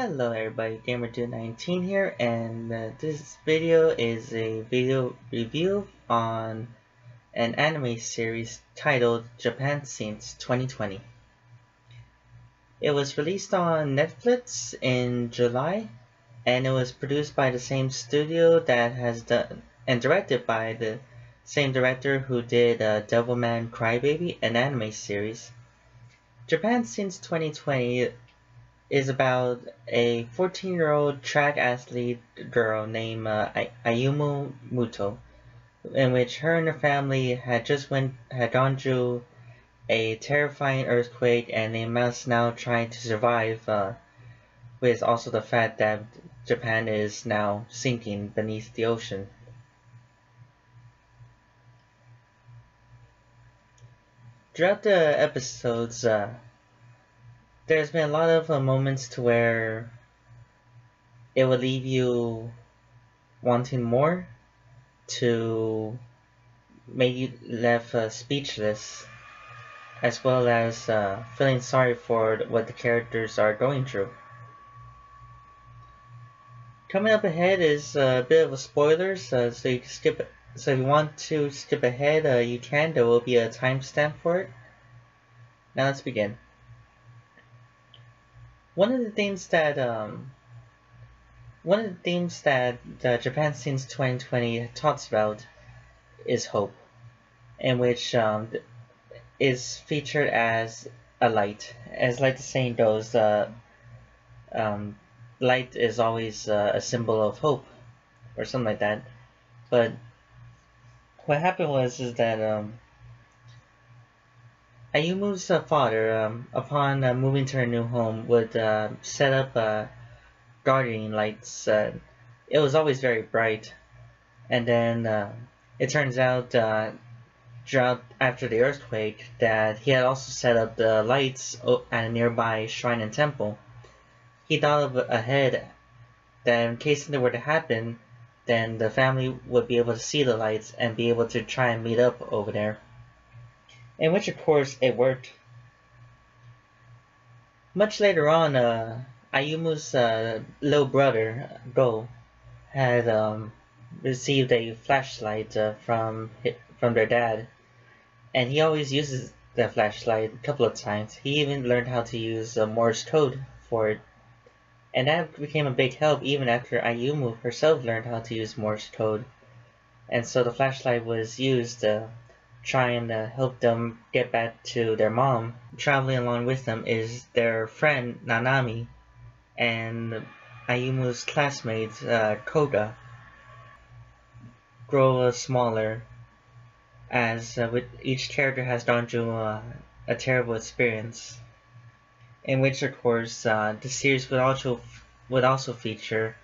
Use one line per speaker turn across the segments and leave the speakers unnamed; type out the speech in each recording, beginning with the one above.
Hello everybody, Gamer219 here, and this video is a video review on an anime series titled Japan Since 2020. It was released on Netflix in July, and it was produced by the same studio that has done and directed by the same director who did Devilman Crybaby, an anime series. Japan Since 2020 is about a 14-year-old track athlete girl named Ayumu Muto, in which her and her family had gone through a terrifying earthquake, and they must now try to survive with also the fact that Japan is now sinking beneath the ocean. Throughout the episodes, there's been a lot of moments to where it will leave you wanting more, to make you left speechless, as well as feeling sorry for what the characters are going through. Coming up ahead is a bit of a spoilers, so you can skip. So if you want to skip ahead, you can. There will be a timestamp for it. Now let's begin. One of the themes that Japan Since 2020 talks about is hope, in which is featured as a light. As like the saying goes, light is always a symbol of hope, or something like that. But what happened was that Ayumu's father, upon moving to her new home, would set up gardening lights. It was always very bright, and then it turns out after the earthquake that he had also set up the lights at a nearby shrine and temple. He thought ahead that in case something were to happen, then the family would be able to see the lights and be able to try and meet up over there. In which, of course, it worked. Much later on, Ayumu's little brother, Go, had received a flashlight from their dad, and he always uses the flashlight a couple of times. He even learned how to use Morse code for it, and that became a big help even after Ayumu herself learned how to use Morse code. And so the flashlight was used to try and help them get back to their mom. Traveling along with them is their friend Nanami and Ayumu's classmate Koga. Grow smaller as with each character has gone through a terrible experience, in which of course the series would also feature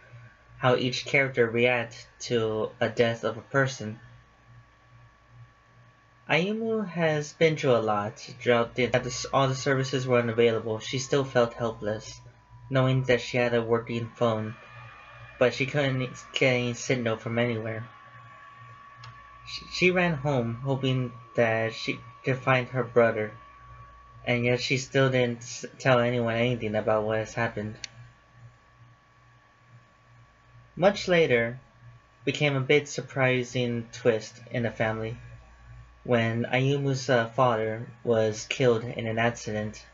how each character reacts to a death of a person. Ayumu has been through a lot. Throughout all the services were unavailable, she still felt helpless, knowing that she had a working phone, but she couldn't get any signal from anywhere. She ran home, hoping that she could find her brother, and yet she still didn't tell anyone anything about what has happened. Much later, became a bit surprising twist in the family, when Ayumu's father was killed in an accident,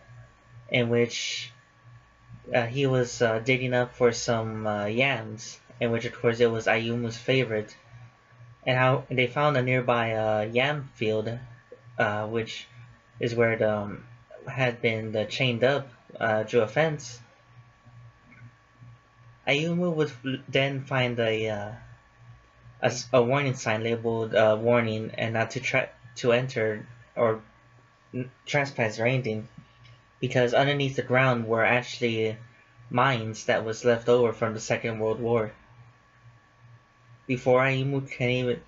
in which he was digging up for some yams, in which of course it was Ayumu's favorite, and how they found a nearby yam field, which is where it had been chained up through a fence. Ayumu would then find a warning sign labeled warning and not to try to enter or trespass or anything, because underneath the ground were actually mines that was left over from the Second World War. Before Ayumu came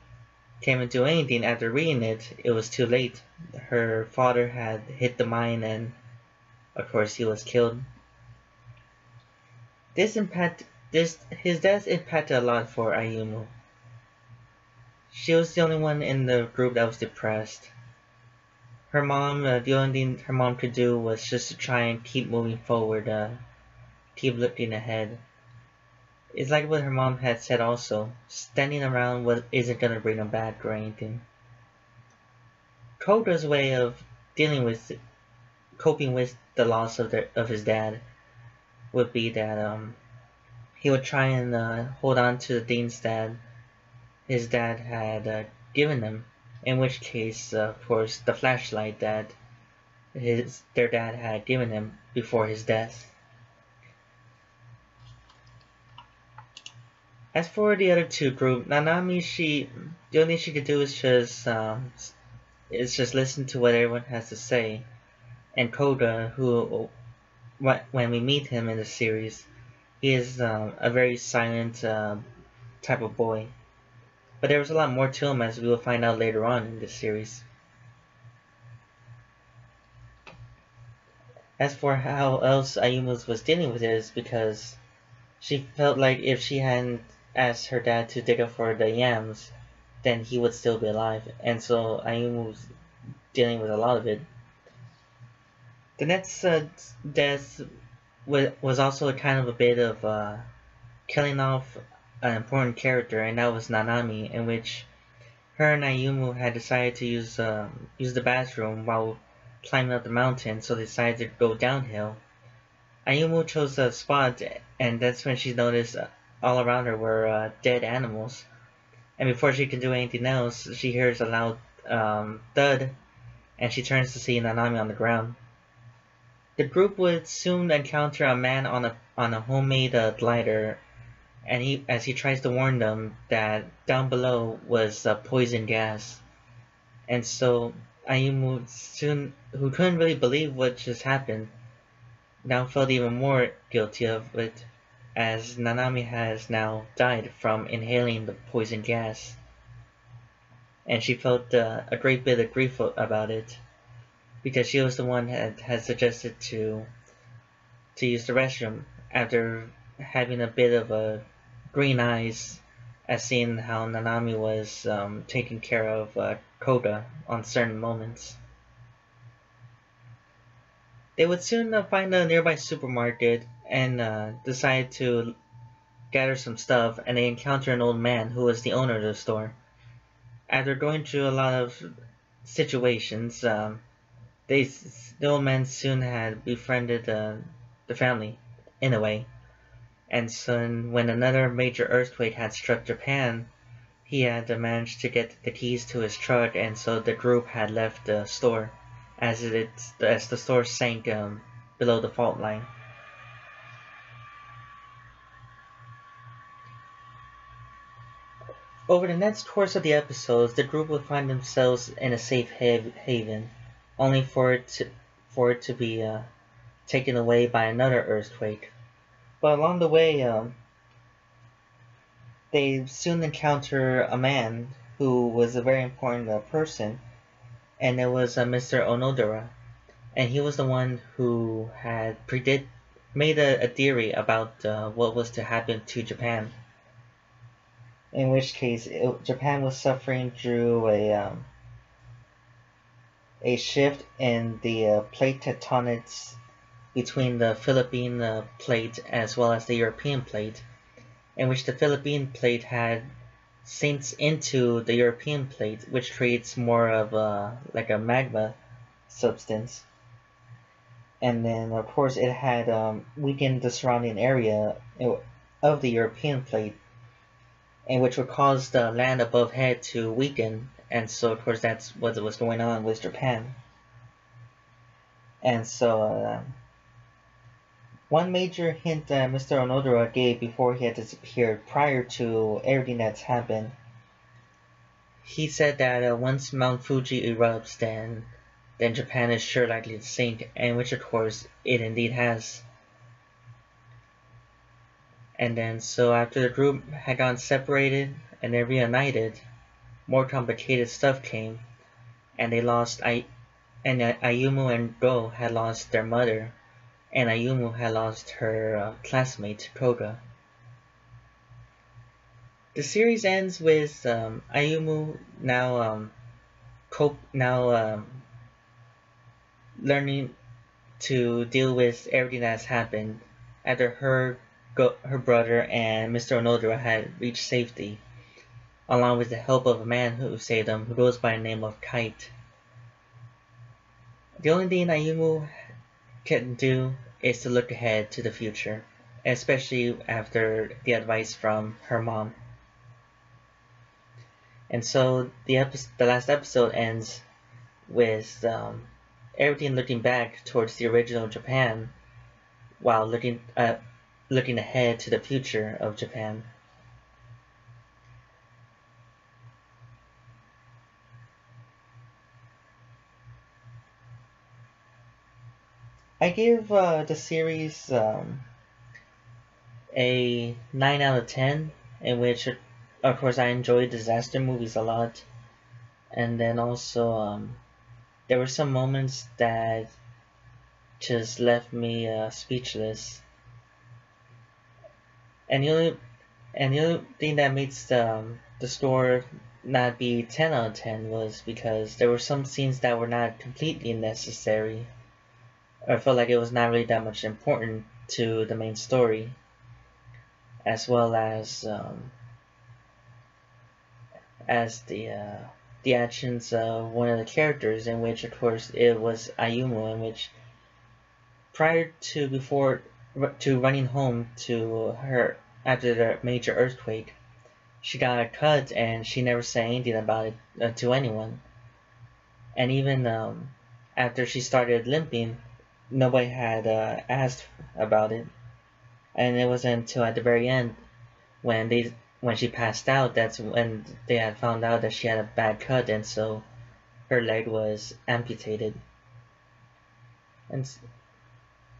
and do anything after reading it, it was too late. Her father had hit the mine, and of course he was killed. His death impacted a lot for Ayumu. She was the only one in the group that was depressed. Her mom, the only thing her mom could do was just to try and keep moving forward, keep looking ahead. It's like what her mom had said also, standing around isn't gonna bring them back or anything. Koda's way of coping with the loss of his dad would be that he would try and hold on to the things that his dad had given him. In which case, of course, the flashlight that their dad had given him before his death. As for the other two group, Nanami, the only thing she could do is just listen to what everyone has to say. And Koda, who, when we meet him in the series, he is a very silent type of boy. But there was a lot more to him, as we will find out later on in this series. As for how else Ayumu was dealing with it, is because she felt like if she hadn't asked her dad to dig up for the yams, then he would still be alive. And so Ayumu was dealing with a lot of it. The next death was also kind of a bit of killing off an important character, and that was Nanami, in which her and Ayumu had decided to use the bathroom while climbing up the mountain, so they decided to go downhill. Ayumu chose a spot, and that's when she noticed all around her were dead animals. And before she can do anything else, she hears a loud thud, and she turns to see Nanami on the ground. The group would soon encounter a man on a homemade glider, and as he tries to warn them that down below was poison gas. And so Ayumu, who couldn't really believe what just happened, now felt even more guilty of it, as Nanami has now died from inhaling the poison gas. And she felt a great bit of grief about it, because she was the one that had suggested to use the restroom after having a bit of a green eyes as seeing how Nanami was taking care of Koda on certain moments. They would soon find a nearby supermarket and decide to gather some stuff, and they encounter an old man who was the owner of the store. After going through a lot of situations, the old man soon had befriended the family, in a way. And so when another major earthquake had struck Japan, he had managed to get the keys to his truck, and so the group had left the store as the store sank below the fault line. Over the next course of the episodes, the group would find themselves in a safe haven, only for it to be taken away by another earthquake. But along the way, they soon encounter a man who was a very important person, and it was Mr. Onodera, and he was the one who had made a theory about what was to happen to Japan. In which case, Japan was suffering through a shift in the plate tectonics between the Philippine plate as well as the European plate, in which the Philippine plate had sinks into the European plate, which creates more of like a magma substance. And then, of course, it had weakened the surrounding area of the European plate, and which would cause the land above head to weaken. And so, of course, that's what was going on with Japan. And so, one major hint that Mr. Onodera gave before he had disappeared, prior to everything that's happened, he said that once Mount Fuji erupts, then Japan is sure likely to sink, and which of course it indeed has. And then so after the group had gotten separated and then reunited, more complicated stuff came, and Ayumu and Go had lost their mother, and Ayumu had lost her classmate, Koga. The series ends with Ayumu now learning to deal with everything that's happened, after her brother and Mr. Onodera had reached safety, along with the help of a man who saved them, who goes by the name of Kite. The only thing Ayumu can do is to look ahead to the future, especially after the advice from her mom. And so the last episode ends with everything looking back towards the original Japan, while looking ahead to the future of Japan. I give the series a 9 out of 10, in which, of course, I enjoy disaster movies a lot. And then also, there were some moments that just left me speechless. And the only thing that makes the score not be 10 out of 10 was because there were some scenes that were not completely necessary. I felt like it was not really that much important to the main story, as well as the actions of one of the characters, in which, of course, it was Ayumu, in which prior to running home to her after the major earthquake, she got a cut and she never said anything about it to anyone. And even after she started limping, nobody had asked about it. And it wasn't until at the very end, when she passed out, that's when they had found out that she had a bad cut, and so her leg was amputated.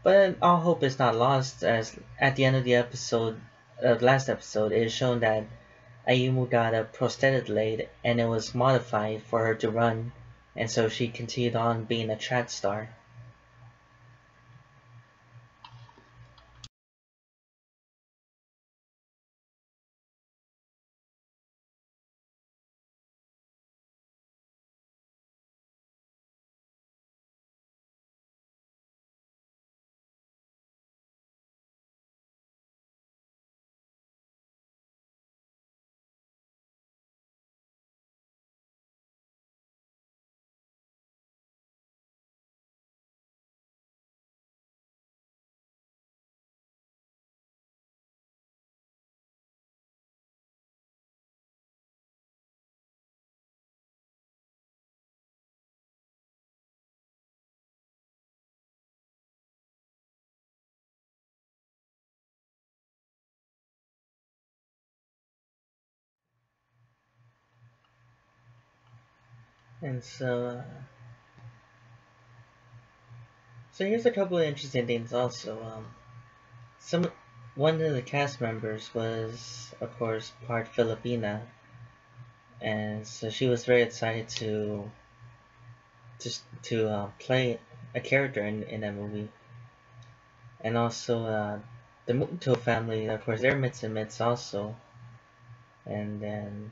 But all hope is not lost, as at the end of the last episode, it is shown that Ayumu got a prosthetic leg, and it was modified for her to run, and so she continued on being a track star. And so here's a couple of interesting things also. One of the cast members was, of course, part Filipina, and so she was very excited to play a character in that movie. And also the Muto family, of course, they're Mits and Mits also. And then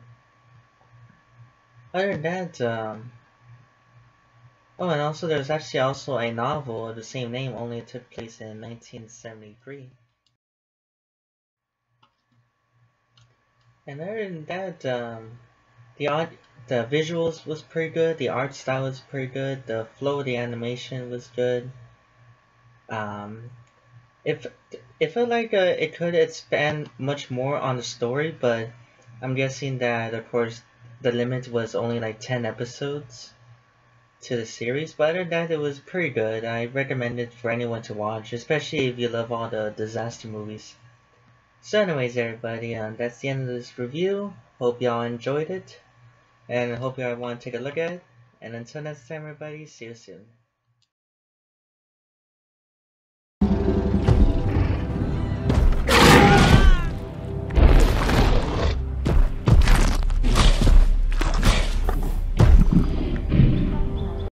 other than that, oh, and also there's actually also a novel of the same name, only it took place in 1973. And other than that, the visuals was pretty good, the art style was pretty good, the flow of the animation was good. Um, it felt like it could expand much more on the story, but I'm guessing that, of course, the limit was only like 10 episodes to the series. But other than that, it was pretty good. I recommend it for anyone to watch, especially if you love all the disaster movies. So anyways, everybody, that's the end of this review. Hope y'all enjoyed it, and I hope y'all want to take a look at it. And until next time, everybody, see you soon.